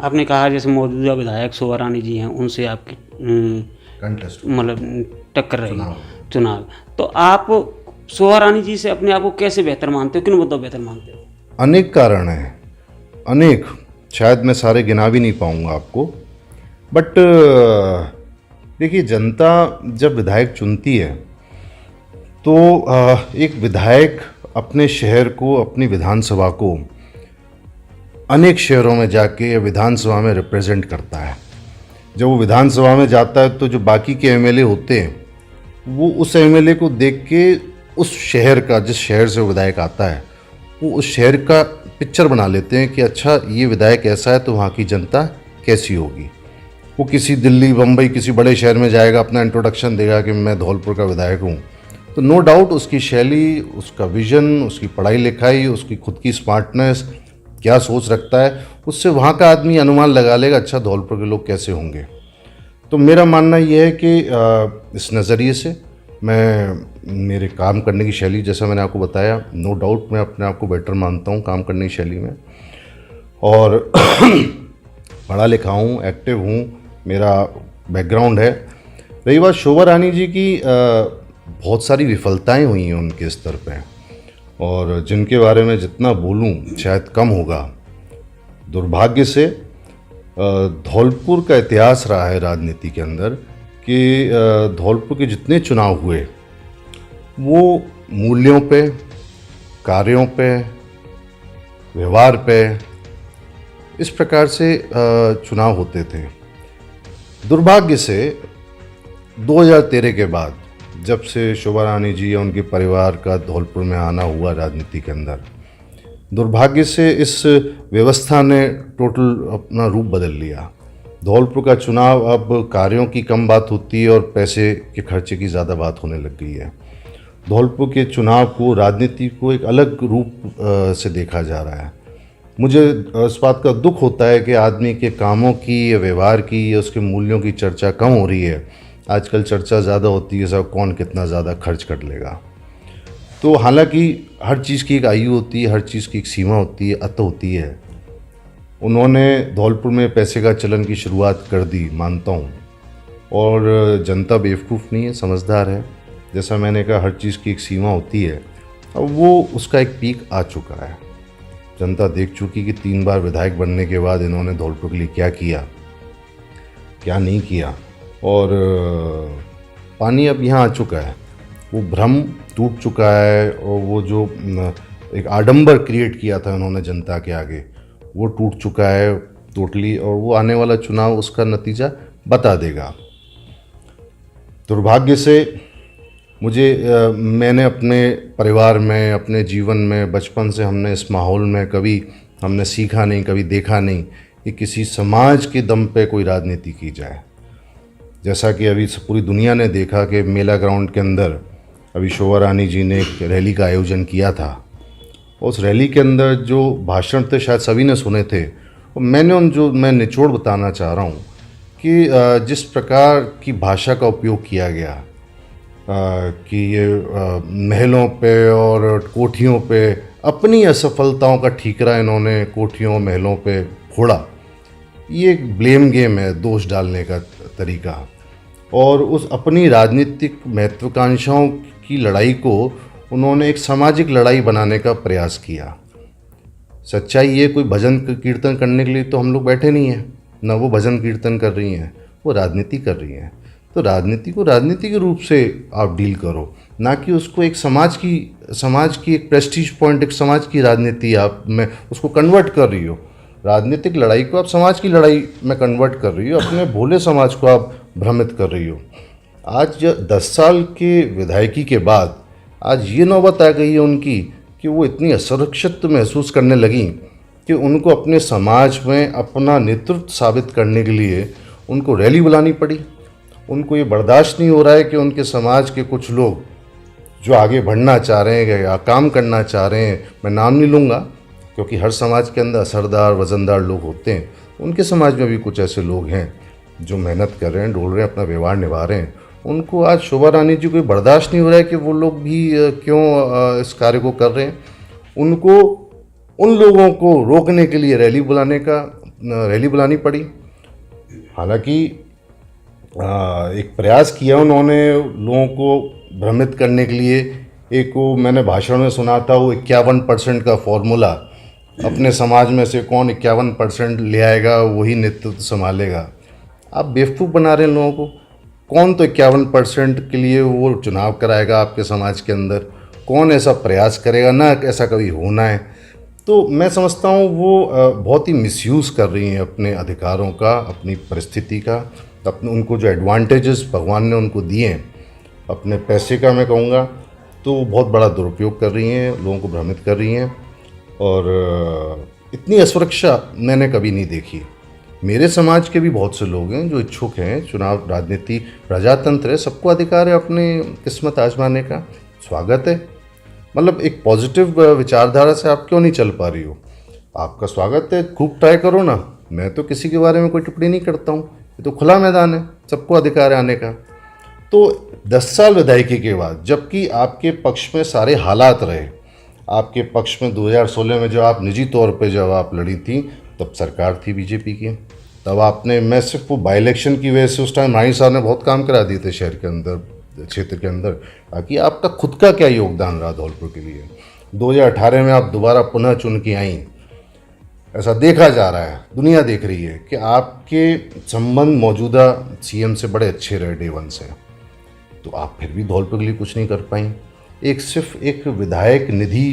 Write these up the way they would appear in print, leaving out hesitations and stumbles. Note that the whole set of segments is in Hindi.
आपने कहा जैसे मौजूदा विधायक शोभा रानी जी हैं, उनसे आपकी कंटेस्ट मतलब टक्कर रही चुनाव। चुनाव, तो आप शोभा रानी जी से अपने आप को कैसे बेहतर मानते हो, किन मुद्दों पर बेहतर मानते हो? अनेक कारण हैं, अनेक, शायद मैं सारे गिना भी नहीं पाऊंगा आपको, बट देखिए, जनता जब विधायक चुनती है तो एक विधायक अपने शहर को, अपनी विधानसभा को अनेक शहरों में जाके विधानसभा में रिप्रेजेंट करता है। जब वो विधानसभा में जाता है तो जो बाकी के एमएलए होते हैं वो उस एमएलए को देख के उस शहर का, जिस शहर से वो विधायक आता है, वो उस शहर का पिक्चर बना लेते हैं कि अच्छा ये विधायक ऐसा है तो वहाँ की जनता कैसी होगी। वो किसी दिल्ली, बम्बई, किसी बड़े शहर में जाएगा, अपना इंट्रोडक्शन देगा कि मैं धौलपुर का विधायक हूँ, तो नो डाउट उसकी शैली, उसका विजन, उसकी पढ़ाई लिखाई, उसकी खुद की स्मार्टनेस, क्या सोच रखता है, उससे वहाँ का आदमी अनुमान लगा लेगा अच्छा धौलपुर के लोग कैसे होंगे। तो मेरा मानना यह है कि इस नज़रिए से मैं, मेरे काम करने की शैली, जैसा मैंने आपको बताया, नो डाउट मैं अपने आप को बेटर मानता हूँ काम करने की शैली में, और पढ़ा लिखा हूँ, एक्टिव हूँ, मेरा बैकग्राउंड है। रही बात शोभा रानी जी की, बहुत सारी विफलताएं हुई हैं उनके स्तर पे, और जिनके बारे में जितना बोलूं शायद कम होगा। दुर्भाग्य से धौलपुर का इतिहास रहा है राजनीति के अंदर कि धौलपुर के जितने चुनाव हुए वो मूल्यों पे, कार्यों पे, व्यवहार पे, इस प्रकार से चुनाव होते थे। दुर्भाग्य से 2013 के बाद, जब से शोभा रानी जी या उनके परिवार का धौलपुर में आना हुआ राजनीति के अंदर, दुर्भाग्य से इस व्यवस्था ने टोटल अपना रूप बदल लिया। धौलपुर का चुनाव अब कार्यों की कम बात होती है और पैसे के खर्चे की ज़्यादा बात होने लग गई है। धौलपुर के चुनाव को, राजनीति को एक अलग रूप से देखा जा रहा है। मुझे इस बात का दुख होता है कि आदमी के कामों की या व्यवहार की या उसके मूल्यों की चर्चा कम हो रही है। आजकल चर्चा ज़्यादा होती है सब कौन कितना ज़्यादा खर्च कर लेगा। तो हालांकि हर चीज़ की एक आयु होती है, हर चीज़ की एक सीमा होती है, अत होती है। उन्होंने धौलपुर में पैसे का चलन की शुरुआत कर दी, मानता हूँ, और जनता बेवकूफ़ नहीं है, समझदार है। जैसा मैंने कहा, हर चीज़ की एक सीमा होती है। अब वो उसका एक पीक आ चुका है। जनता देख चुकी कि 3 बार विधायक बनने के बाद इन्होंने धौलपुर के लिए क्या किया, क्या नहीं किया, और पानी अब यहाँ आ चुका है। वो भ्रम टूट चुका है, और वो जो एक आडंबर क्रिएट किया था उन्होंने जनता के आगे, वो टूट चुका है टोटली, और वो आने वाला चुनाव उसका नतीजा बता देगा। दुर्भाग्य से मैंने अपने परिवार में, अपने जीवन में, बचपन से हमने इस माहौल में कभी हमने सीखा नहीं, कभी देखा नहीं कि किसी समाज के दम पे कोई राजनीति की जाए। जैसा कि अभी पूरी दुनिया ने देखा कि मेला ग्राउंड के अंदर अभी शोभा रानी जी ने एक रैली का आयोजन किया था। उस रैली के अंदर जो भाषण थे शायद सभी ने सुने थे, और मैं निचोड़ बताना चाह रहा हूँ कि जिस प्रकार की भाषा का उपयोग किया गया, कि ये महलों पे और कोठियों पे अपनी असफलताओं का ठीकरा इन्होंने कोठियों महलों पे फोड़ा, ये एक ब्लेम गेम है, दोष डालने का तरीका। और उस अपनी राजनीतिक महत्वाकांक्षाओं की लड़ाई को उन्होंने एक सामाजिक लड़ाई बनाने का प्रयास किया। सच्चाई ये, कोई भजन कीर्तन करने के लिए तो हम लोग बैठे नहीं हैं, ना वो भजन कीर्तन कर रही हैं, वो राजनीति कर रही हैं। तो राजनीति को राजनीति के रूप से आप डील करो, ना कि उसको एक समाज की एक प्रेस्टीज पॉइंट, एक समाज की राजनीति आप में उसको कन्वर्ट कर रही हो। राजनीतिक लड़ाई को आप समाज की लड़ाई में कन्वर्ट कर रही हो, अपने भोले समाज को आप भ्रमित कर रही हो। आज 10 साल के विधायकी के बाद आज ये नौबत आ गई है उनकी कि वो इतनी असुरक्षित महसूस करने लगी कि उनको अपने समाज में अपना नेतृत्व साबित करने के लिए उनको रैली बुलानी पड़ी। उनको ये बर्दाश्त नहीं हो रहा है कि उनके समाज के कुछ लोग जो आगे बढ़ना चाह रहे हैं या काम करना चाह रहे हैं, मैं नाम नहीं लूँगा क्योंकि हर समाज के अंदर असरदार, वज़नदार लोग होते हैं, उनके समाज में भी कुछ ऐसे लोग हैं जो मेहनत कर रहे हैं, डोल रहे हैं, अपना व्यवहार निभा रहे हैं। उनको आज शोभा रानी जी को बर्दाश्त नहीं हो रहा है कि वो लोग भी क्यों इस कार्य को कर रहे हैं। उनको उन लोगों को रोकने के लिए रैली बुलाने का रैली बुलानी पड़ी। हालांकि एक प्रयास किया उन्होंने लोगों को भ्रमित करने के लिए। एक वो मैंने भाषण में सुना था, वो 51% का फॉर्मूला, अपने समाज में से कौन 51% ले आएगा वही नेतृत्व संभालेगा। आप बेवकूफ़ बना रहे हैं लोगों को। कौन तो 51% के लिए वो चुनाव कराएगा आपके समाज के अंदर? कौन ऐसा प्रयास करेगा? ना ऐसा कभी होना है। तो मैं समझता हूँ वो बहुत ही मिसयूज़ कर रही हैं अपने अधिकारों का, अपनी परिस्थिति का, अपने उनको जो एडवांटेजेस भगवान ने उनको दिए हैं, अपने पैसे का मैं कहूँगा, तो बहुत बड़ा दुरुपयोग कर रही हैं, लोगों को भ्रमित कर रही हैं। और इतनी असुरक्षा मैंने कभी नहीं देखी। मेरे समाज के भी बहुत से लोग हैं जो इच्छुक हैं। चुनाव, राजनीति, प्रजातंत्र है, सबको अधिकार है अपनी किस्मत आजमाने का। स्वागत है। मतलब एक पॉजिटिव विचारधारा से आप क्यों नहीं चल पा रही हो? आपका स्वागत है, खूब ट्राई करो ना। मैं तो किसी के बारे में कोई टिप्पणी नहीं करता हूँ, ये तो खुला मैदान है, सबको अधिकार है आने का। तो 10 साल विधायकी के बाद, जबकि आपके पक्ष में सारे हालात रहे, आपके पक्ष में 2016 में जब आप निजी तौर पे जब आप लड़ी थी, तब सरकार थी बीजेपी की। तब आपने, मैं सिर्फ वो बाई इलेक्शन की वजह से उस टाइम रानी साहब ने बहुत काम करा दिए थे शहर के अंदर, क्षेत्र के अंदर। बाकी आपका खुद का क्या योगदान रहा धौलपुर के लिए? 2018 में आप दोबारा पुनः चुन के आई। ऐसा देखा जा रहा है, दुनिया देख रही है कि आपके संबंध मौजूदा सीएम से बड़े अच्छे रहे डे वन से। तो आप फिर भी धौलपुर के लिए कुछ नहीं कर पाई। सिर्फ एक विधायक निधि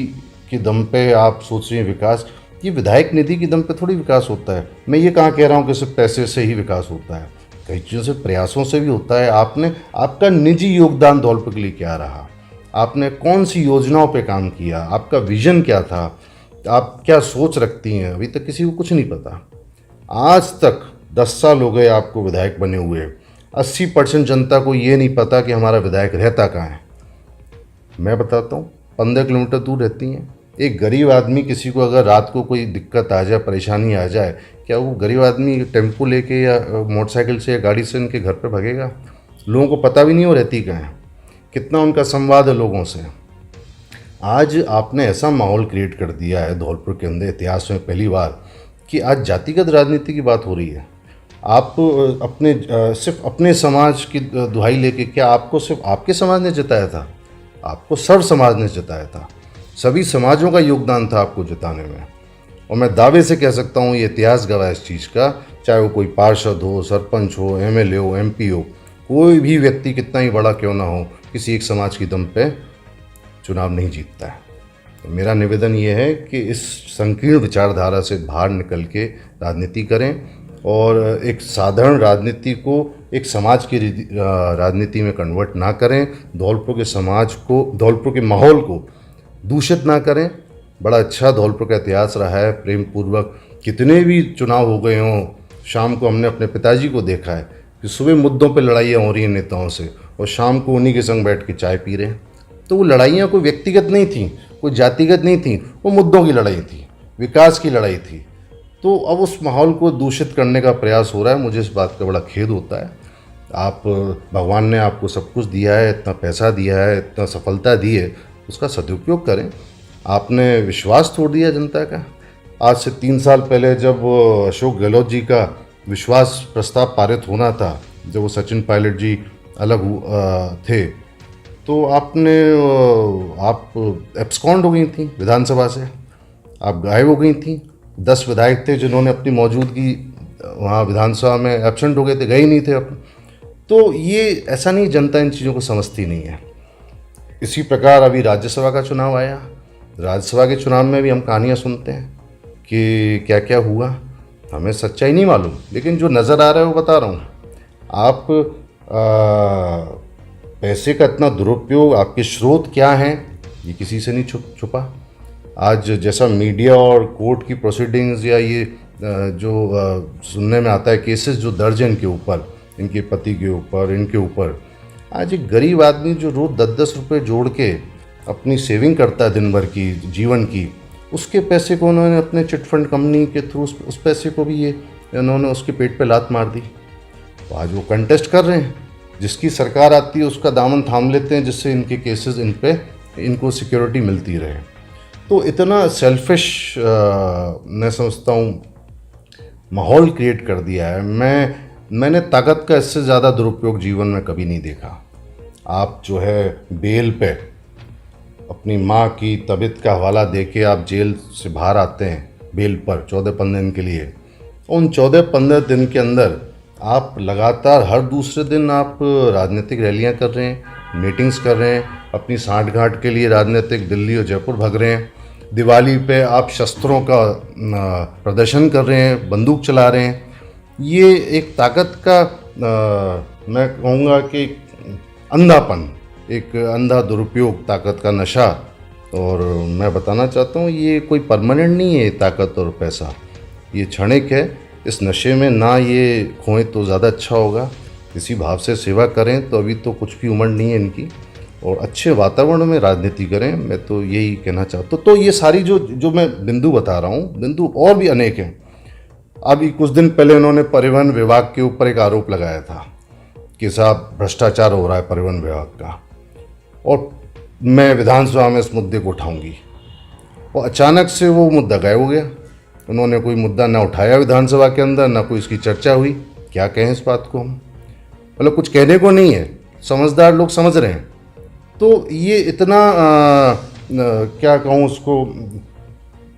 के दम पे आप सोच रही हैं विकास। ये विधायक निधि के दम पे थोड़ी विकास होता है। मैं ये कहाँ कह रहा हूँ कि सिर्फ पैसे से ही विकास होता है, कई चीज़ों से, प्रयासों से भी होता है। आपका निजी योगदान धौलपुर के लिए क्या रहा? आपने कौन सी योजनाओं पे काम किया? आपका विजन क्या था? आप क्या सोच रखती हैं? अभी तक किसी को कुछ नहीं पता। आज तक 10 साल हो गए आपको विधायक बने हुए, 80% जनता को ये नहीं पता कि हमारा विधायक रहता कहाँ है। मैं बताता हूँ, 15 किलोमीटर दूर रहती हैं। एक गरीब आदमी, किसी को अगर रात को कोई दिक्कत आ जाए, परेशानी आ जाए, क्या वो गरीब आदमी टेम्पो लेके या मोटरसाइकिल से या गाड़ी से उनके घर पे भागेगा? लोगों को पता भी नहीं हो रहती कहाँ है, कितना उनका संवाद है लोगों से। आज आपने ऐसा माहौल क्रिएट कर दिया है धौलपुर के अंदर, इतिहास में पहली बार, कि आज जातिगत राजनीति की बात हो रही है। आप सिर्फ अपने समाज की दुहाई लेके, क्या आपको सिर्फ आपके समाज ने जिताया था? आपको सर्व समाज ने जिताया था। सभी समाजों का योगदान था आपको जिताने में। और मैं दावे से कह सकता हूँ, ये इतिहास गवाह इस चीज़ का, चाहे वो कोई पार्षद हो, सरपंच हो, एमएलए हो, एमपी हो, कोई भी व्यक्ति कितना ही बड़ा क्यों ना हो, किसी एक समाज की दम पे चुनाव नहीं जीतता है। तो मेरा निवेदन ये है कि इस संकीर्ण विचारधारा से बाहर निकल के राजनीति करें और एक साधारण राजनीति को एक समाज की राजनीति में कन्वर्ट ना करें। धौलपुर के समाज को, धौलपुर के माहौल को दूषित ना करें। बड़ा अच्छा धौलपुर का इतिहास रहा है, प्रेम पूर्वक कितने भी चुनाव हो गए हों, शाम को हमने अपने पिताजी को देखा है कि सुबह मुद्दों पे लड़ाइयाँ हो रही हैं नेताओं से, और शाम को उन्हीं के संग बैठ के चाय पी रहे हैं। तो वो लड़ाइयाँ कोई व्यक्तिगत नहीं थी, कोई जातिगत नहीं थी, वो मुद्दों की लड़ाई थी, विकास की लड़ाई थी। तो अब उस माहौल को दूषित करने का प्रयास हो रहा है। मुझे इस बात का बड़ा खेद होता है। भगवान ने आपको सब कुछ दिया है, इतना पैसा दिया है, इतना सफलता दी है, उसका सदुपयोग करें। आपने विश्वास तोड़ दिया जनता का। आज से 3 साल पहले जब अशोक गहलोत जी का विश्वास प्रस्ताव पारित होना था, जब वो सचिन पायलट जी अलग थे, तो आप एब्सकॉन्ड हो गई थी विधानसभा से, आप गायब हो गई थी। 10 विधायक थे जिन्होंने अपनी मौजूदगी वहाँ विधानसभा में एब्सेंट हो गए थे, गए ही नहीं थे अब। तो ये ऐसा नहीं, जनता इन चीज़ों को समझती नहीं है। इसी प्रकार अभी राज्यसभा का चुनाव आया। राज्यसभा के चुनाव में भी हम कहानियाँ सुनते हैं कि क्या क्या हुआ, हमें सच्चाई नहीं मालूम, लेकिन जो नज़र आ रहा है वो बता रहा हूँ। आप पैसे का इतना दुरुपयोग, आपके स्रोत क्या हैं, ये किसी से नहीं छुपा। आज जैसा मीडिया और कोर्ट की प्रोसीडिंग्स या ये जो सुनने में आता है, केसेस जो दर्ज हैं इनके ऊपर, इनके पति के ऊपर, इनके ऊपर, आज एक गरीब आदमी जो रोज़ 10-10 रुपये जोड़ के अपनी सेविंग करता है दिन भर की, जीवन की, उसके पैसे को उन्होंने अपने चिटफंड कंपनी के थ्रू उस पैसे को भी ये उन्होंने उसके पेट पे लात मार दी। तो आज वो कंटेस्ट कर रहे हैं, जिसकी सरकार आती है उसका दामन थाम लेते हैं, जिससे इनके केसेस इनको सिक्योरिटी मिलती रहे। तो इतना सेल्फिश मैं समझता हूँ माहौल क्रिएट कर दिया है। मैंने ताकत का इससे ज़्यादा दुरुपयोग जीवन में कभी नहीं देखा। आप जो है बेल पे अपनी माँ की तबीयत का हवाला दे के आप जेल से बाहर आते हैं बेल पर 14-15 दिन के लिए। उन 14-15 दिन के अंदर आप लगातार हर दूसरे दिन आप राजनीतिक रैलियां कर रहे हैं, मीटिंग्स कर रहे हैं, अपनी सांठ-गांठ के लिए राजनीतिक दिल्ली और जयपुर भाग रहे हैं। दिवाली पे आप शस्त्रों का प्रदर्शन कर रहे हैं, बंदूक चला रहे हैं। ये एक ताकत का मैं कहूँगा कि अंधापन, एक अंधा दुरुपयोग, ताकत का नशा। और मैं बताना चाहता हूँ ये कोई परमानेंट नहीं है ताकत और पैसा, ये क्षणिक है। इस नशे में ना ये खोएं तो ज़्यादा अच्छा होगा। इसी भाव से सेवा करें तो अभी तो कुछ भी उम्र नहीं है इनकी, और अच्छे वातावरण में राजनीति करें। मैं तो यही कहना चाहता हूँ। तो ये सारी जो मैं बिंदु बता रहा हूँ, बिंदु और भी अनेक हैं। अभी कुछ दिन पहले उन्होंने परिवहन विभाग के ऊपर एक आरोप लगाया था कि साहब भ्रष्टाचार हो रहा है परिवहन विभाग का, और मैं विधानसभा में इस मुद्दे को उठाऊंगी। और अचानक से वो मुद्दा गायब हो गया। उन्होंने कोई मुद्दा ना उठाया विधानसभा के अंदर, ना कोई इसकी चर्चा हुई। क्या कहें इस बात को हम, मतलब कुछ कहने को नहीं है, समझदार लोग समझ रहे हैं। तो ये इतना क्या कहूँ उसको,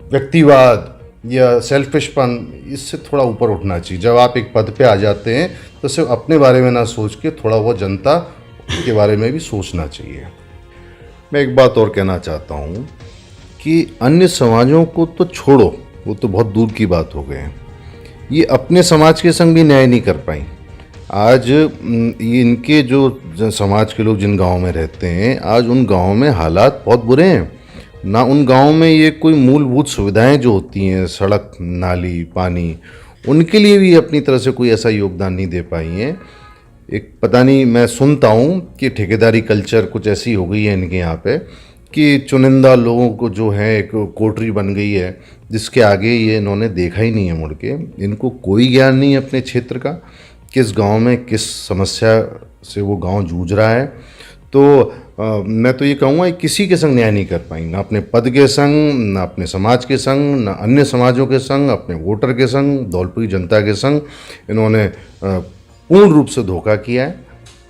व्यक्तिवाद या सेल्फिशपन, इससे थोड़ा ऊपर उठना चाहिए। जब आप एक पद पे आ जाते हैं तो सिर्फ अपने बारे में ना सोच के थोड़ा वो जनता के बारे में भी सोचना चाहिए। मैं एक बात और कहना चाहता हूँ कि अन्य समाजों को तो छोड़ो, वो तो बहुत दूर की बात हो गए। ये अपने समाज के संग भी न्याय नहीं कर पाई। आज ये इनके जो समाज के लोग जिन गाँव में रहते हैं, आज उन गाँव में हालात बहुत बुरे हैं ना। उन गाँव में ये कोई मूलभूत सुविधाएं जो होती हैं, सड़क, नाली, पानी, उनके लिए भी अपनी तरह से कोई ऐसा योगदान नहीं दे पाई हैं। एक पता नहीं, मैं सुनता हूँ कि ठेकेदारी कल्चर कुछ ऐसी हो गई है इनके यहाँ पे कि चुनिंदा लोगों को जो है एक कोठरी बन गई है जिसके आगे ये इन्होंने देखा ही नहीं है मुड़ के। इनको कोई ज्ञान नहीं है अपने क्षेत्र का, किस गांव में किस समस्या से वो गांव जूझ रहा है। तो मैं तो ये कहूँगा किसी के संग न्याय नहीं कर पाई, ना अपने पद के संग, ना अपने समाज के संग, ना अन्य समाजों के संग, अपने वोटर के संग, धौलपुरी जनता के संग। इन्होंने पूर्ण रूप से धोखा किया है,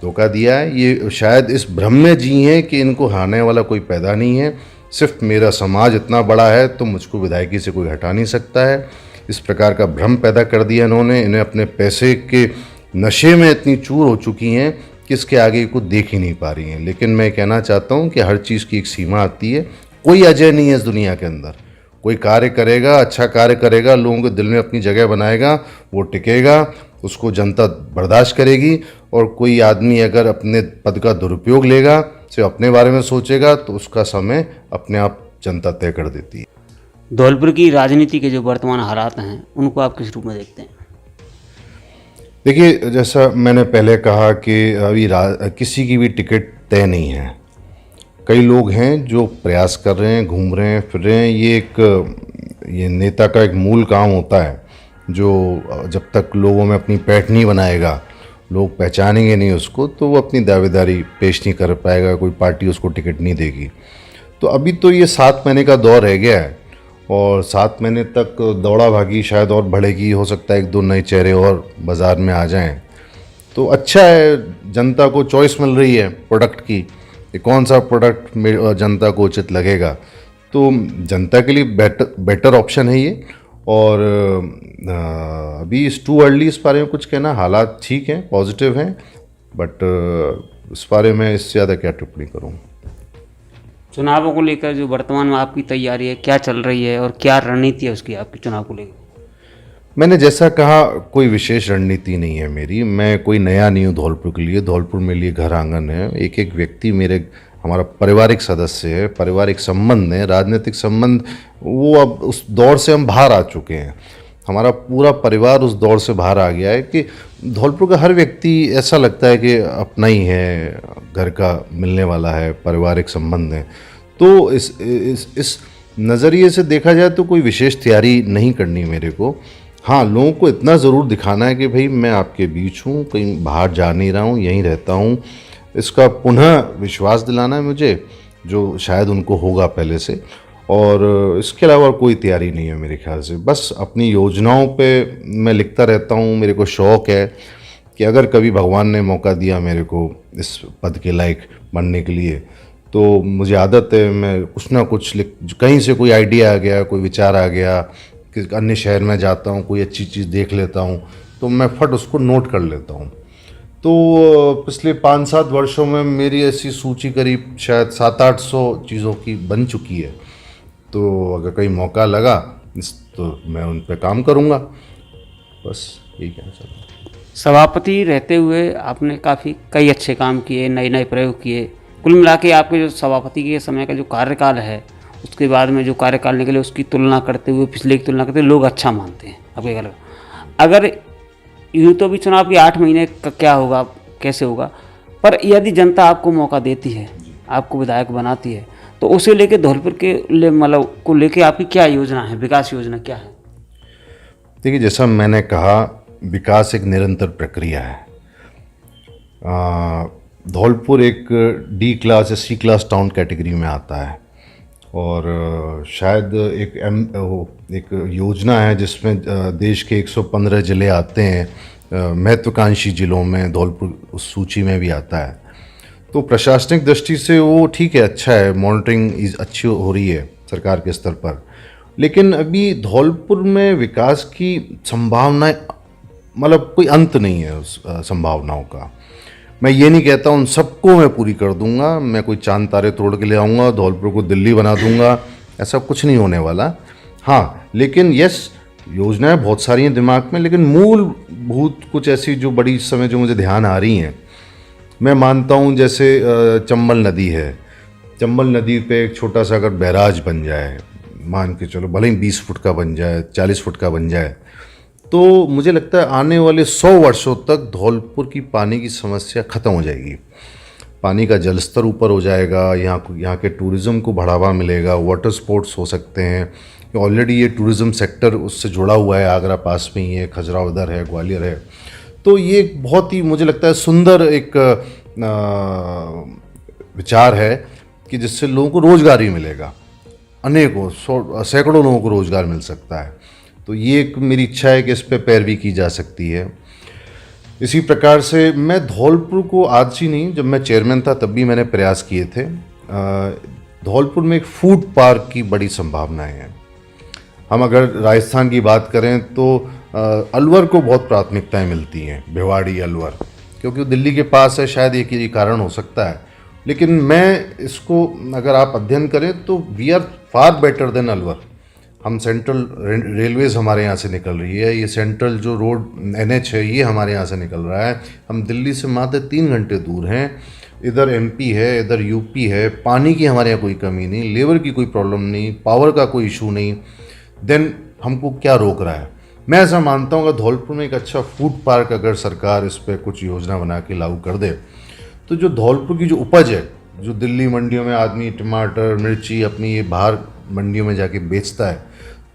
धोखा दिया है। ये शायद इस भ्रम में जी हैं कि इनको हराने वाला कोई पैदा नहीं है, सिर्फ मेरा समाज इतना बड़ा है तो मुझको विधायकी से कोई हटा नहीं सकता है। इस प्रकार का भ्रम पैदा कर दिया इन्होंने। इन्हें अपने पैसे के नशे में इतनी चूर हो चुकी हैं कि इसके आगे को देख ही नहीं पा रही हैं। लेकिन मैं कहना चाहता हूँ कि हर चीज़ की एक सीमा आती है। कोई अजय नहीं है इस दुनिया के अंदर। कोई कार्य करेगा, अच्छा कार्य करेगा, लोगों के दिल में अपनी जगह बनाएगा, वो टिकेगा, उसको जनता बर्दाश्त करेगी। और कोई आदमी अगर अपने पद का दुरुपयोग लेगा, सिर्फ अपने बारे में सोचेगा, तो उसका समय अपने आप जनता तय कर देती है। धौलपुर की राजनीति के जो वर्तमान हालात हैं उनको आप किस रूप में देखते हैं? देखिए, जैसा मैंने पहले कहा कि अभी किसी की भी टिकट तय नहीं है। कई लोग हैं जो प्रयास कर रहे हैं, घूम रहे हैं, फिर रहे हैं। ये नेता का एक मूल काम होता है जो जब तक लोगों में अपनी पैठ नहीं बनाएगा, लोग पहचानेंगे नहीं उसको, तो वो अपनी दावेदारी पेश नहीं कर पाएगा, कोई पार्टी उसको टिकट नहीं देगी। तो अभी तो ये 7 महीने का दौर रह गया है, और 7 महीने तक दौड़ा भागी शायद और बढ़ेगी। हो सकता है 1-2 नए चेहरे और बाज़ार में आ जाएं, तो अच्छा है। जनता को चॉइस मिल रही है प्रोडक्ट की, कि कौन सा प्रोडक्ट जनता को उचित लगेगा। तो जनता के लिए बेटर ऑप्शन है ये। और अभी इस टू अर्ली इस बारे में कुछ कहना। हालात ठीक हैं, पॉजिटिव हैं, बट इस बारे में इससे ज़्यादा क्या टिप्पणी करूँ। चुनावों को लेकर जो वर्तमान में आपकी तैयारी है, क्या चल रही है और क्या रणनीति है उसकी आपकी चुनाव को लेकर? मैंने जैसा कहा, कोई विशेष रणनीति नहीं है मेरी। मैं कोई नया नहीं हूँ धौलपुर के लिए। धौलपुर मेरे लिए घर आंगन है। एक एक व्यक्ति हमारा पारिवारिक सदस्य है, पारिवारिक संबंध है, राजनीतिक संबंध, वो अब उस दौर से हम बाहर आ चुके हैं। हमारा पूरा परिवार उस दौर से बाहर आ गया है कि धौलपुर का हर व्यक्ति ऐसा लगता है कि अपना ही है, घर का मिलने वाला है, पारिवारिक संबंध है। तो इस नज़रिए से देखा जाए तो कोई विशेष तैयारी नहीं करनी मेरे को। हाँ, लोगों को इतना ज़रूर दिखाना है कि भाई मैं आपके बीच हूँ, कहीं बाहर जा नहीं रहा हूँ, यहीं रहता हूँ। इसका पुनः विश्वास दिलाना है मुझे, जो शायद उनको होगा पहले से। और इसके अलावा कोई तैयारी नहीं है मेरे ख्याल से। बस अपनी योजनाओं पे मैं लिखता रहता हूँ। मेरे को शौक़ है कि अगर कभी भगवान ने मौका दिया मेरे को इस पद के लायक बनने के लिए, तो मुझे आदत है मैं कुछ ना कुछ लिख, कहीं से कोई आइडिया आ गया, कोई विचार आ गया कि अन्य शहर में जाता हूँ, कोई अच्छी चीज़ देख लेता हूँ तो मैं फट उसको नोट कर लेता हूँ। तो पिछले 5-7 वर्षों में मेरी ऐसी सूची करीब शायद 700-800 चीज़ों की बन चुकी है। तो अगर कहीं मौका लगा तो मैं उन पर काम करूँगा। बस यही कहना चाहता हूँ। सभापति रहते हुए आपने काफ़ी कई अच्छे काम किए, नए नए प्रयोग किए। कुल मिला के आपके जो सभापति के समय का जो कार्यकाल है, उसके बाद में जो कार्यकाल निकले उसकी तुलना करते हुए, पिछले की तुलना करते हुए लोग अच्छा मानते हैं आपके गलत। अगर यूँ तो भी चुनाव के 8 महीने का क्या होगा, कैसे होगा, पर यदि जनता आपको मौका देती है, आपको विधायक बनाती है, तो उसे लेके धौलपुर के मतलब को लेके आपकी क्या योजना है, विकास योजना क्या है? देखिए, जैसा मैंने कहा, विकास एक निरंतर प्रक्रिया है। धौलपुर एक डी क्लास या सी क्लास टाउन कैटेगरी में आता है और शायद एक योजना है जिसमें देश के 115 ज़िले आते हैं। महत्वाकांक्षी ज़िलों में धौलपुर उस सूची में भी आता है। तो प्रशासनिक दृष्टि से वो ठीक है, अच्छा है, मॉनिटरिंग अच्छी हो रही है सरकार के स्तर पर। लेकिन अभी धौलपुर में विकास की संभावनाएं, मतलब कोई अंत नहीं है उस संभावनाओं का। मैं ये नहीं कहता उन सबको मैं पूरी कर दूंगा, मैं कोई चांद तारे तोड़ के ले आऊँगा, धौलपुर को दिल्ली बना दूंगा, ऐसा कुछ नहीं होने वाला। हाँ, लेकिन यस, योजनाएं बहुत सारी हैं दिमाग में, लेकिन मूलभूत कुछ ऐसी जो बड़ी इस समय जो मुझे ध्यान आ रही हैं, मैं मानता हूँ जैसे चंबल नदी है। चंबल नदी पे एक छोटा सा अगर बैराज बन जाए, मान के चलो भले ही 20 फुट का बन जाए, 40 फुट का बन जाए, तो मुझे लगता है आने वाले 100 वर्षों तक धौलपुर की पानी की समस्या ख़त्म हो जाएगी। पानी का जल स्तर ऊपर हो जाएगा, यहाँ के टूरिज़्म को बढ़ावा मिलेगा, वाटर स्पोर्ट्स हो सकते हैं। ऑलरेडी ये टूरिज़्म सेक्टर उससे जुड़ा हुआ है, आगरा पास में ही है, खजुराहो इधर है, ग्वालियर है। तो ये एक बहुत ही मुझे लगता है सुंदर एक विचार है कि जिससे लोगों को रोज़गार ही मिलेगा, अनेकों सैकड़ों लोगों को रोज़गार मिल सकता है। तो ये एक मेरी इच्छा है कि इस पर पैरवी की जा सकती है। इसी प्रकार से मैं धौलपुर को आज ही नहीं, जब मैं चेयरमैन था तब भी मैंने प्रयास किए थे। धौलपुर में एक फूड पार्क की बड़ी संभावनाएं हैं। हम अगर राजस्थान की बात करें तो अलवर को बहुत प्राथमिकताएं मिलती हैं, भिवाड़ी अलवर, क्योंकि वो दिल्ली के पास है, शायद एक ही कारण हो सकता है। लेकिन मैं इसको अगर आप अध्ययन करें तो we are far better than Alwar. हम सेंट्रल रेलवेज़ हमारे यहाँ से निकल रही है, ये सेंट्रल जो रोड NH है ये हमारे यहाँ से निकल रहा है। हम दिल्ली से मात्र 3 घंटे दूर हैं। इधर MP है, इधर UP है। पानी की हमारे यहाँ कोई कमी नहीं, लेबर की कोई प्रॉब्लम नहीं, पावर का कोई इशू नहीं। देन हमको क्या रोक रहा है? मैं ऐसा मानता हूँ कि धौलपुर में एक अच्छा फूड पार्क अगर सरकार इस पर कुछ योजना बना के लागू कर दे, तो जो धौलपुर की जो उपज है, जो दिल्ली मंडियों में आदमी टमाटर मिर्ची अपनी ये बाहर मंडियों में जाके बेचता है,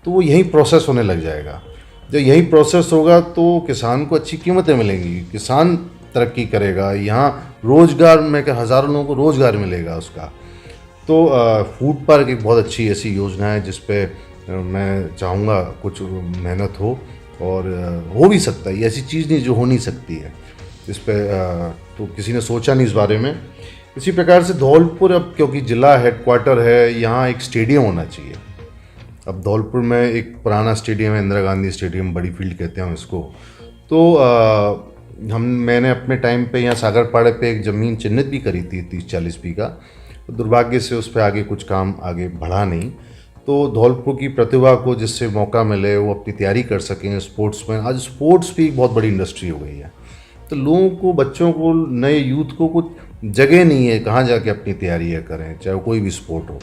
तो वो यहीं प्रोसेस होने लग जाएगा। जब यही प्रोसेस होगा तो किसान को अच्छी कीमतें मिलेंगी, किसान तरक्की करेगा, यहाँ रोज़गार में क्या हज़ारों लोगों को रोज़गार मिलेगा उसका। तो फूड पार्क एक बहुत अच्छी ऐसी योजना है जिस पे मैं चाहूँगा कुछ मेहनत हो, और हो भी सकता है। ये ऐसी चीज़ नहीं जो हो नहीं सकती है, इस पे तो किसी ने सोचा नहीं इस बारे में। इसी प्रकार से धौलपुर अब क्योंकि ज़िला हेडक्वार्टर है, यहाँ एक स्टेडियम होना चाहिए। अब धौलपुर में एक पुराना स्टेडियम है, इंदिरा गांधी स्टेडियम, बड़ी फील्ड कहते हैं हम इसको। तो मैंने अपने टाइम पे यहाँ सागरपाड़े पे एक ज़मीन चिन्हित भी करी थी 30-40 बीघा। तो दुर्भाग्य से उस पर आगे कुछ काम आगे बढ़ा नहीं। तो धौलपुर की प्रतिभा को जिससे मौका मिले वो अपनी तैयारी कर सकें स्पोर्ट्स में। आज स्पोर्ट्स भी एक बहुत बड़ी इंडस्ट्री हो गई है, तो लोगों को, बच्चों को, नए यूथ को कुछ जगह नहीं है कहाँ जाके अपनी तैयारियाँ करें, चाहे कोई भी स्पोर्ट हो।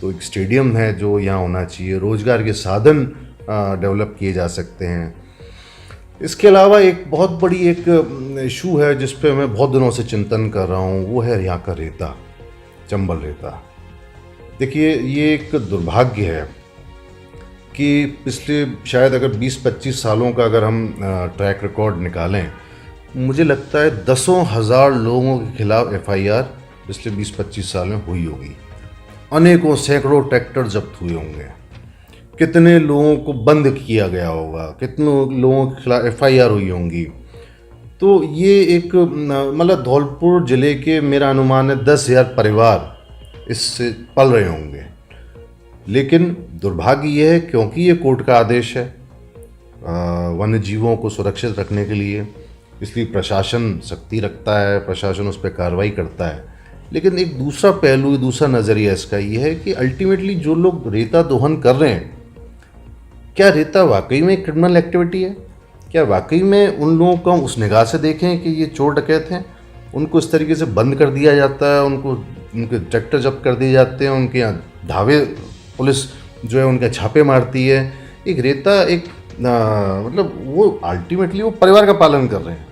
तो एक स्टेडियम है जो यहाँ होना चाहिए, रोज़गार के साधन डेवलप किए जा सकते हैं। इसके अलावा एक बहुत बड़ी एक इशू है जिस पे मैं बहुत दिनों से चिंतन कर रहा हूँ, वो है यहाँ का रेता, चंबल रेता। देखिए, ये एक दुर्भाग्य है कि पिछले शायद अगर 20-25 सालों का अगर हम ट्रैक रिकॉर्ड निकालें, मुझे लगता है दसों हज़ार लोगों के खिलाफ FIR पिछले 20-25 साल में हुई होगी। अनेकों सैकड़ों ट्रैक्टर जब्त हुए होंगे, कितने लोगों को बंद किया गया होगा, कितने लोगों के खिलाफ FIR हुई होंगी। तो ये एक मतलब धौलपुर ज़िले के मेरा अनुमान है 10,000 परिवार इससे पल रहे होंगे। लेकिन दुर्भाग्य ये है क्योंकि ये कोर्ट का आदेश है वन्य जीवों को सुरक्षित रखने के लिए, इसलिए प्रशासन सख्ती रखता है, प्रशासन उस पर कार्रवाई करता है। लेकिन एक दूसरा पहलू, दूसरा नज़रिया इसका ये है कि अल्टीमेटली जो लोग रेता दोहन कर रहे हैं, क्या रेता वाकई में क्रिमिनल एक्टिविटी है? क्या वाकई में उन लोगों को हम उस निगाह से देखें कि ये चोर डकैत हैं? उनको इस तरीके से बंद कर दिया जाता है, उनके ट्रैक्टर जब्त कर दिए जाते हैं, उनके यहाँ ढाबे पुलिस जो है उनके छापे मारती है। एक रेता एक मतलब वो अल्टीमेटली वो परिवार का पालन कर रहे हैं।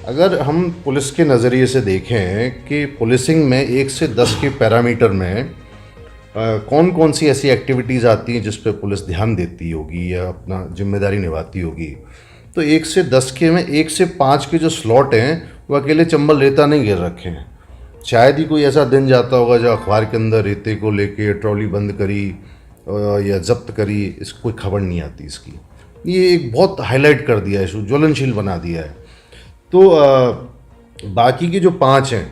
अगर हम पुलिस के नज़रिए से देखें कि पुलिसिंग में 1 से 10 के पैरामीटर में कौन कौन सी ऐसी एक्टिविटीज़ आती हैं जिस पे पुलिस ध्यान देती होगी या अपना जिम्मेदारी निभाती होगी, तो 1 से 10 के में 1 से 5 के जो स्लॉट हैं वो अकेले चंबल रेता नहीं घेर रखे हैं। शायद ही कोई ऐसा दिन जाता होगा जो अखबार के अंदर रेते को लेके ट्रॉली बंद करी या जब्त करी, इसको कोई खबर नहीं आती इसकी। ये एक बहुत हाईलाइट कर दिया है, इसको ज्वलनशील बना दिया है। तो बाकी के जो 5 हैं,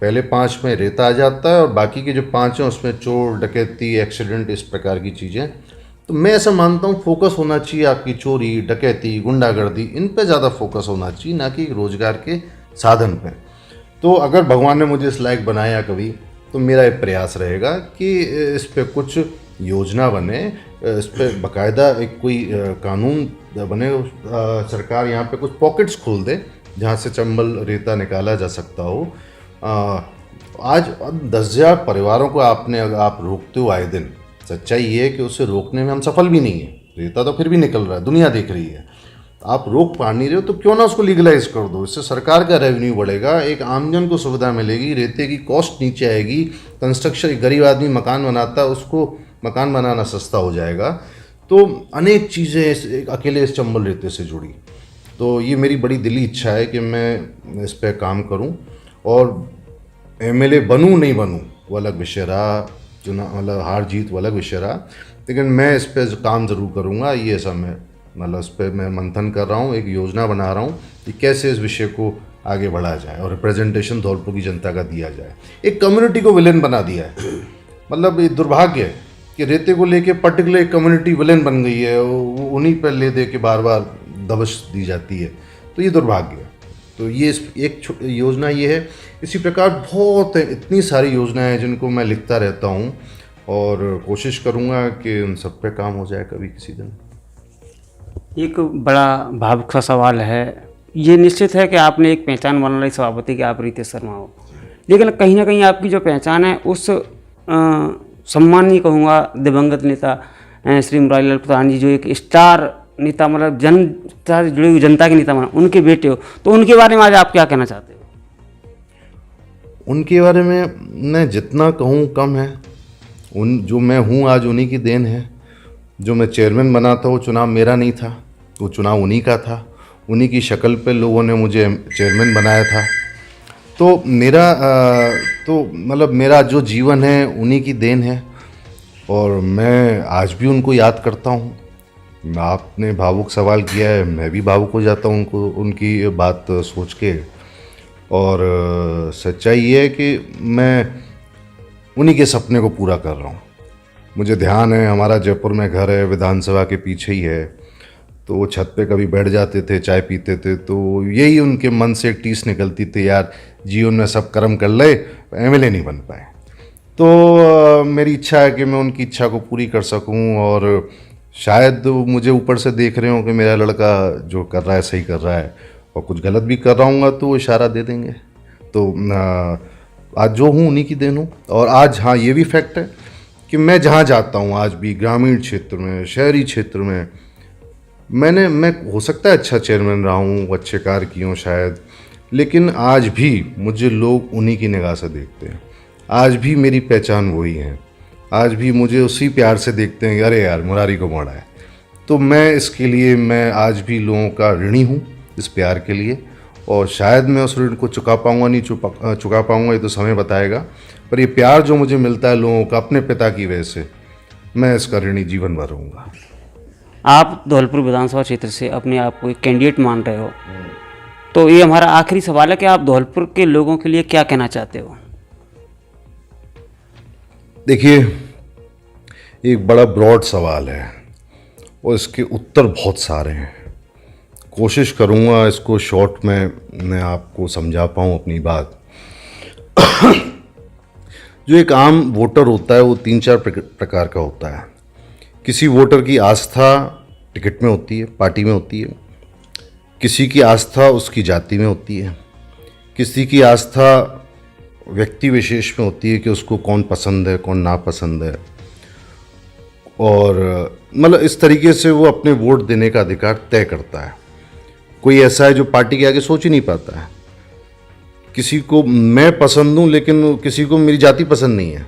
पहले 5 में रेता आ जाता है और बाकी के जो 5 हैं उसमें चोर डकैती एक्सीडेंट इस प्रकार की चीज़ें। तो मैं ऐसा मानता हूँ फोकस होना चाहिए आपकी चोरी डकैती गुंडागर्दी इन पे ज़्यादा फोकस होना चाहिए, ना कि रोज़गार के साधन पे। तो अगर भगवान ने मुझे इस लायक बनाया कभी, तो मेरा एक प्रयास रहेगा कि इस पे कुछ योजना बने, इस पे बाकायदा एक कोई कानून बने, सरकार यहाँ पे कुछ पॉकेट्स खोल दे जहाँ से चंबल रेता निकाला जा सकता हो। आज 10,000 परिवारों को आप रोकते हो आए दिन। सच्चाई ये है कि उसे रोकने में हम सफल भी नहीं है, रेता तो फिर भी निकल रहा है, दुनिया देख रही है। आप रोक पा नहीं रहे हो तो क्यों ना उसको लीगलाइज कर दो, इससे सरकार का रेवेन्यू बढ़ेगा, एक आमजन को सुविधा मिलेगी, रेते की कॉस्ट नीचे आएगी, कंस्ट्रक्शन, एक गरीब आदमी मकान बनाता है उसको मकान बनाना सस्ता हो जाएगा। तो अनेक चीज़ें अकेले इस चंबल रेते से जुड़ी। तो ये मेरी बड़ी दिली इच्छा है कि मैं इस पर काम करूं और MLA बनूं नहीं बनूं वो अलग विषय रहा, चुनाव मतलब हार जीत वो अलग विषय रहा, लेकिन मैं इस पर काम ज़रूर करूँगा। ये ऐसा मैं मतलब इस पर मैं मंथन कर रहा हूँ, एक योजना बना रहा हूँ कि कैसे इस विषय को आगे बढ़ाया जाए और रिप्रेजेंटेशन धौलपुर की जनता का दिया जाए। एक कम्युनिटी को विलेन बना दिया है, मतलब ये दुर्भाग्य है कि रेते को लेके पर्टिकुलर एक कम्युनिटी विलेन बन गई है, वो उन्हीं पर ले दे के बार बार दबश दी जाती है, तो ये दुर्भाग्य है। तो ये एक योजना ये है। इसी प्रकार बहुत इतनी सारी योजनाएं हैं जिनको मैं लिखता रहता हूँ और कोशिश करूँगा कि उन सब पे काम हो जाए कभी किसी दिन। एक बड़ा भावुक सा सवाल है, ये निश्चित है कि आपने एक पहचान बना ली सभापति की, आप रितेश शर्मा हो, लेकिन कहीं ना कहीं आपकी जो पहचान है उस सम्मान नहीं कहूँगा, दिवंगत नेता श्री मुरारीलाल प्रधान जी जो एक स्टार नेता मतलब जनता से जुड़ी हुई जनता के नेता माना, उनके बेटे हो, तो उनके बारे में आज आप क्या कहना चाहते हो? उनके बारे में मैं जितना कहूँ कम है। जो मैं हूँ आज उन्हीं की देन है। जो मैं चेयरमैन बना था वो चुनाव मेरा नहीं था, वो चुनाव उन्हीं का था, उन्हीं की शक्ल पे लोगों ने मुझे चेयरमैन बनाया था। तो मेरा मतलब मेरा जो जीवन है उन्हीं की देन है और मैं आज भी उनको याद करता हूँ। आपने भावुक सवाल किया है, मैं भी भावुक हो जाता हूँ उनको उनकी बात सोच के। और सच्चाई ये है कि मैं उन्हीं के सपने को पूरा कर रहा हूँ। मुझे ध्यान है, हमारा जयपुर में घर है, विधानसभा के पीछे ही है, तो वो छत पे कभी बैठ जाते थे, चाय पीते थे, तो यही उनके मन से एक टीस निकलती थी, यार जीवन में सब कर्म कर ले, MLA नहीं बन पाए। तो मेरी इच्छा है कि मैं उनकी इच्छा को पूरी कर सकूं और शायद मुझे ऊपर से देख रहे हो कि मेरा लड़का जो कर रहा है सही कर रहा है और कुछ गलत भी कर रहा हूँगा तो वो इशारा दे देंगे। तो आज जो हूँ उन्हीं की देन हूँ। और आज हाँ ये भी फैक्ट है कि मैं जहाँ जाता हूँ आज भी ग्रामीण क्षेत्र में, शहरी क्षेत्र में, मैं हो सकता है अच्छा चेयरमैन रहा हूँ, अच्छे कार्य किए हों शायद, लेकिन आज भी मुझे लोग उन्हीं की निगाह से देखते हैं। आज भी मेरी पहचान वही है, आज भी मुझे उसी प्यार से देखते हैं कि अरे यार मुरारी को मोड़ा है। तो मैं इसके लिए मैं आज भी लोगों का ऋणी हूँ इस प्यार के लिए, और शायद मैं उस ऋण को चुका पाऊँगा नहीं चुका पाऊँगा, ये तो समय बताएगा। पर ये प्यार जो मुझे मिलता है लोगों का अपने पिता की वजह से, मैं इसका ऋणी जीवन भर रहूँगा। आप धौलपुर विधानसभा क्षेत्र से अपने आप को एक कैंडिडेट मान रहे हो, तो ये हमारा आखिरी सवाल है कि आप धौलपुर के लोगों के लिए क्या कहना चाहते हो? देखिए, एक बड़ा ब्रॉड सवाल है और इसके उत्तर बहुत सारे हैं। कोशिश करूँगा इसको शॉर्ट में मैं आपको समझा पाऊँ अपनी बात। जो एक आम वोटर होता है वो 3-4 प्रकार का होता है। किसी वोटर की आस्था टिकट में होती है, पार्टी में होती है। किसी की आस्था उसकी जाति में होती है। किसी की आस्था व्यक्ति विशेष में होती है कि उसको कौन पसंद है, कौन नापसंद है, और मतलब इस तरीके से वो अपने वोट देने का अधिकार तय करता है। कोई ऐसा है जो पार्टी के आगे सोच ही नहीं पाता है। किसी को मैं पसंद हूँ लेकिन किसी को मेरी जाति पसंद नहीं है।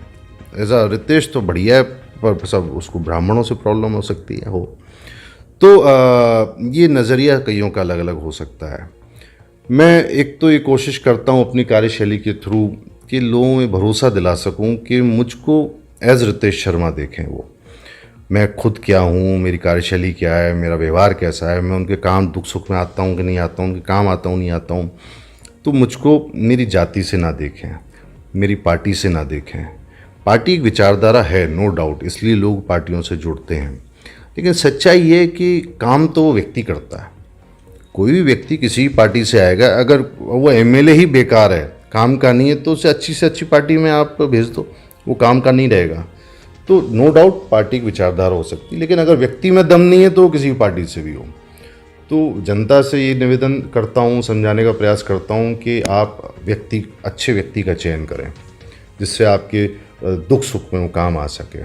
ऐसा रितेश तो बढ़िया है पर सब उसको ब्राह्मणों से प्रॉब्लम हो सकती है हो। तो ये नज़रिया कईयों का अलग अलग हो सकता है। मैं एक तो ये कोशिश करता हूँ अपनी कार्यशैली के थ्रू कि लोगों में भरोसा दिला सकूँ कि मुझको एज रितेश शर्मा देखें। वो मैं खुद क्या हूँ, मेरी कार्यशैली क्या है, मेरा व्यवहार कैसा है, मैं उनके काम दुख सुख में आता हूँ कि नहीं आता हूँ, उनके काम आता हूँ नहीं आता हूँ। तो मुझको मेरी जाति से ना देखें, मेरी पार्टी से ना देखें। पार्टी एक विचारधारा है, नो डाउट, इसलिए लोग पार्टियों से जुड़ते हैं। लेकिन सच्चाई ये है कि काम तो वो व्यक्ति करता है। कोई भी व्यक्ति किसी पार्टी से आएगा, अगर वो एमएलए ही बेकार है, काम का नहीं है, तो उसे अच्छी से अच्छी पार्टी में आप भेज दो, वो काम का नहीं रहेगा। तो नो डाउट पार्टी की विचारधारा हो सकती है, लेकिन अगर व्यक्ति में दम नहीं है तो किसी भी पार्टी से भी हो। तो जनता से ये निवेदन करता हूँ, समझाने का प्रयास करता हूँ कि आप अच्छे व्यक्ति का चयन करें जिससे आपके दुख सुख में वो काम आ सके।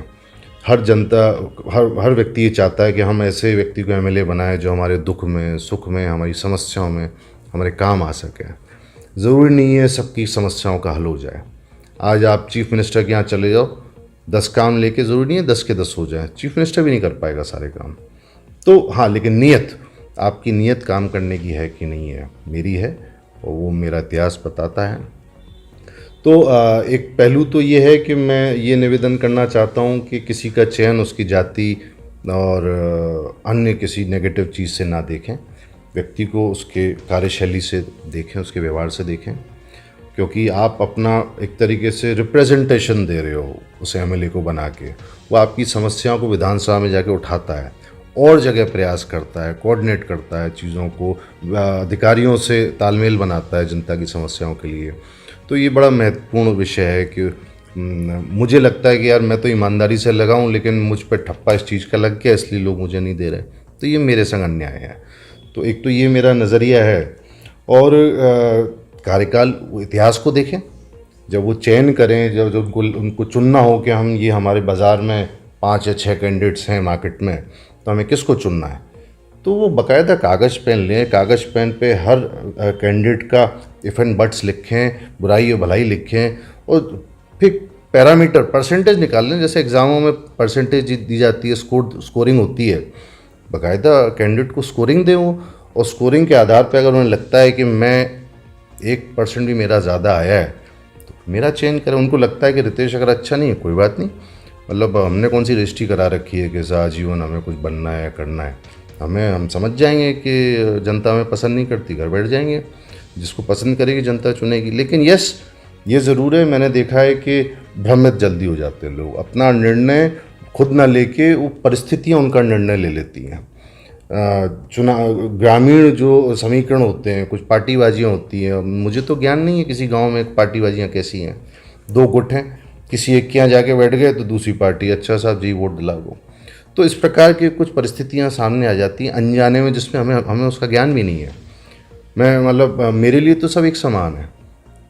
हर व्यक्ति ये चाहता है कि हम ऐसे व्यक्ति को एमएलए बनाएं जो हमारे दुख में, सुख में, हमारी समस्याओं में हमारे काम आ सके। ज़रूरी नहीं है सबकी समस्याओं का हल हो जाए। आज आप चीफ मिनिस्टर के यहाँ चले जाओ, 10 काम लेके, ज़रूरी नहीं है 10 के 10 हो जाए। चीफ मिनिस्टर भी नहीं कर पाएगा सारे काम। तो हाँ, लेकिन नीयत, आपकी नीयत काम करने की है कि नहीं है, मेरी है और वो मेरा इतिहास बताता है। तो एक पहलू तो ये है कि मैं ये निवेदन करना चाहता हूँ कि किसी का चयन उसकी जाति और अन्य किसी नेगेटिव चीज़ से ना देखें। व्यक्ति को उसके कार्यशैली से देखें, उसके व्यवहार से देखें, क्योंकि आप अपना एक तरीके से रिप्रेजेंटेशन दे रहे हो उस एमएलए को बना के। वो आपकी समस्याओं को विधानसभा में जाके उठाता है और जगह प्रयास करता है, कोऑर्डिनेट करता है चीज़ों को, अधिकारियों से तालमेल बनाता है जनता की समस्याओं के लिए। तो ये बड़ा महत्वपूर्ण विषय है कि मुझे लगता है कि यार मैं तो ईमानदारी से लगाऊं, लेकिन मुझ पर ठप्पा इस चीज़ का लग गया इसलिए लोग मुझे नहीं दे रहे, तो ये मेरे संग अन्याय है। तो एक तो ये मेरा नज़रिया है। और कार्यकाल इतिहास को देखें, जब वो चयन करें, जब उनको चुनना हो कि हम ये हमारे बाज़ार में 5 या 6 कैंडिडेट्स हैं मार्केट में, तो हमें किसको चुनना है, तो वो बाकायदा कागज़ पेन लें, कागज़ पेन पे हर कैंडिडेट का इफ़ एंड बट्स लिखें, बुराई और भलाई लिखें, और फिर पैरामीटर परसेंटेज निकाल लें। जैसे एग्ज़ामों में परसेंटेज दी जाती है, स्कोरिंग होती है, बाकायदा कैंडिडेट को स्कोरिंग दें वो, और स्कोरिंग के आधार पर अगर उन्हें लगता है कि मैं 1% भी मेरा ज़्यादा आया है तो मेरा चयन करें। उनको लगता है कि रितेश अगर अच्छा नहीं है, कोई बात नहीं, मतलब हमने कौन सी रजिस्ट्री करा रखी है कि आजीवन हमें कुछ बनना है या करना है, हम समझ जाएंगे कि जनता हमें पसंद नहीं करती, घर बैठ जाएंगे, जिसको पसंद करेगी जनता चुनेगी। लेकिन यस, ये ज़रूर है, मैंने देखा है कि भ्रमित जल्दी हो जाते हैं लोग, अपना निर्णय खुद ना लेके वो परिस्थितियाँ उनका निर्णय ले लेती हैं। ग्रामीण जो समीकरण होते हैं, कुछ पार्टीबाजियाँ होती हैं। मुझे तो ज्ञान नहीं है किसी गांव में पार्टीबाजियाँ कैसी हैं। 2 गुट हैं, किसी एक के यहाँ जाके बैठ गए तो दूसरी पार्टी, अच्छा साहब जी वोट दिला दो। तो इस प्रकार की कुछ परिस्थितियाँ सामने आ जाती हैं अनजाने में, जिसमें हमें उसका ज्ञान भी नहीं है। मैं मतलब मेरे लिए तो सब एक समान है।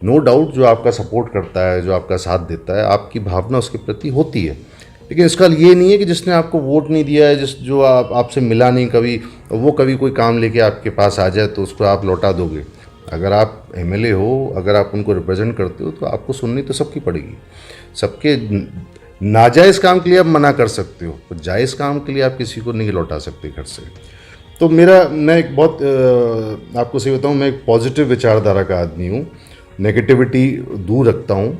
नो डाउट जो आपका सपोर्ट करता है, जो आपका साथ देता है, आपकी भावना उसके प्रति होती है, लेकिन इसका ये नहीं है कि जिसने आपको वोट नहीं दिया है, जो आपसे मिला नहीं कभी, वो कभी कोई काम लेके आपके पास आ जाए तो उसको आप लौटा दोगे। अगर आप एमएलए हो, अगर आप उनको रिप्रेजेंट करते हो, तो आपको सुननी तो सबकी पड़ेगी। सबके नाजायज़ काम के लिए आप मना कर सकते हो, तो जायज़ काम के लिए आप किसी को नहीं लौटा सकते घर से। तो मैं एक बहुत आपको सही बताऊँ, मैं एक पॉजिटिव विचारधारा का आदमी हूँ, नेगेटिविटी दूर रखता हूँ,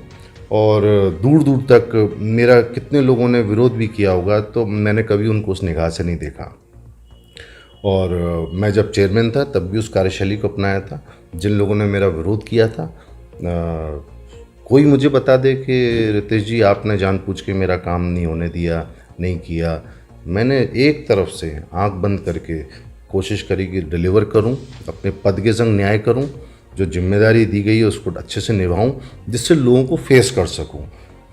और दूर दूर तक मेरा कितने लोगों ने विरोध भी किया होगा, तो मैंने कभी उनको उस निगाह से नहीं देखा। और मैं जब चेयरमैन था तब भी उस कार्यशैली को अपनाया था। जिन लोगों ने मेरा विरोध किया था, कोई मुझे बता दे कि रितेश जी आपने जानबूझ के मेरा काम नहीं होने दिया, नहीं किया, मैंने एक तरफ से आंख बंद करके कोशिश करी कि डिलीवर करूं, अपने पद के संग न्याय करूं, जो जिम्मेदारी दी गई है उसको अच्छे से निभाऊं, जिससे लोगों को फेस कर सकूं,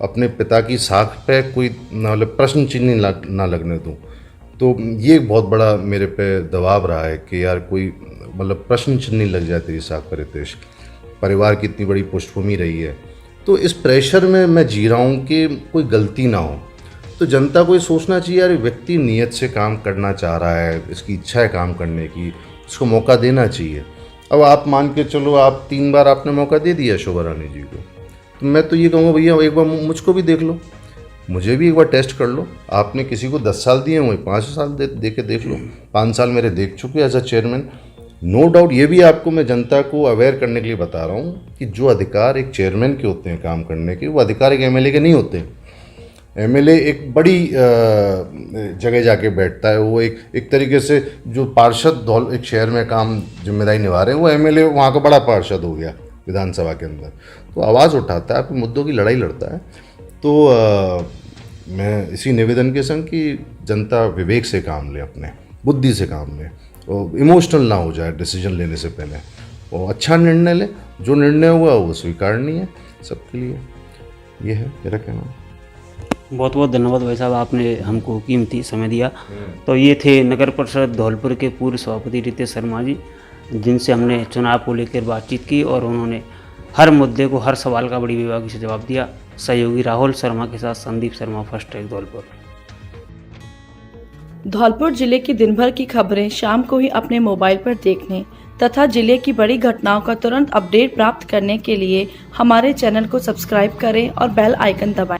अपने पिता की साख पे कोई मतलब प्रश्न चिन्ह ना लगने दूं। तो ये एक बहुत बड़ा मेरे पे दबाव रहा है कि यार कोई मतलब प्रश्न चिन्ह नहीं लग जाए तेरी साख पर रितेश। परिवार की इतनी बड़ी पृष्ठभूमि रही है, तो इस प्रेशर में मैं जी रहा हूँ कि कोई गलती ना हो। तो जनता को ये सोचना चाहिए यार व्यक्ति नियत से काम करना चाह रहा है, इसकी इच्छा है काम करने की, इसको मौका देना चाहिए। अब आप मान के चलो आप 3 बार आपने मौका दे दिया शोभा रानी जी को, तो मैं तो ये कहूँगा भैया एक बार मुझको भी देख लो, मुझे भी एक बार टेस्ट कर लो। आपने किसी को 10 साल दिए हुए, 5 साल दे के देख लो। 5 साल मेरे देख चुके as a chairman. No doubt ये भी आपको मैं जनता को अवेयर करने के लिए बता रहा हूँ कि जो अधिकार एक चेयरमैन के होते हैं काम करने के, वो अधिकार एक एमएलए के नहीं होते। एमएलए एक बड़ी जगह जाके बैठता है, वो एक तरीके से जो पार्षद एक शहर में काम जिम्मेदारी निभा रहे हैं, वो एमएलए वहाँ का बड़ा पार्षद हो गया विधानसभा के अंदर, तो आवाज़ उठाता है, अपने मुद्दों की लड़ाई लड़ता है। तो मैं इसी निवेदन के संग कि जनता विवेक से काम ले, अपने बुद्धि से काम ले, और इमोशनल ना हो जाए डिसीजन लेने से पहले, और अच्छा निर्णय ले। जो निर्णय हुआ वो स्वीकारनीय है सबके लिए, ये है मेरा कहना। बहुत बहुत धन्यवाद भाई साहब, आपने हमको कीमती समय दिया। तो ये थे नगर परिषद धौलपुर के पूर्व सभापति रितेश शर्मा जी, जिनसे हमने चुनाव को लेकर बातचीत की और उन्होंने हर मुद्दे को, हर सवाल का बड़ी बेबाकी से जवाब दिया। सहयोगी राहुल शर्मा के साथ संदीप शर्मा, फर्स्ट ट्रैक धौलपुर। धौलपुर जिले की दिन भर की खबरें शाम को ही अपने मोबाइल पर देखने तथा जिले की बड़ी घटनाओं का तुरंत अपडेट प्राप्त करने के लिए हमारे चैनल को सब्सक्राइब करें और बेल आइकन दबाएं।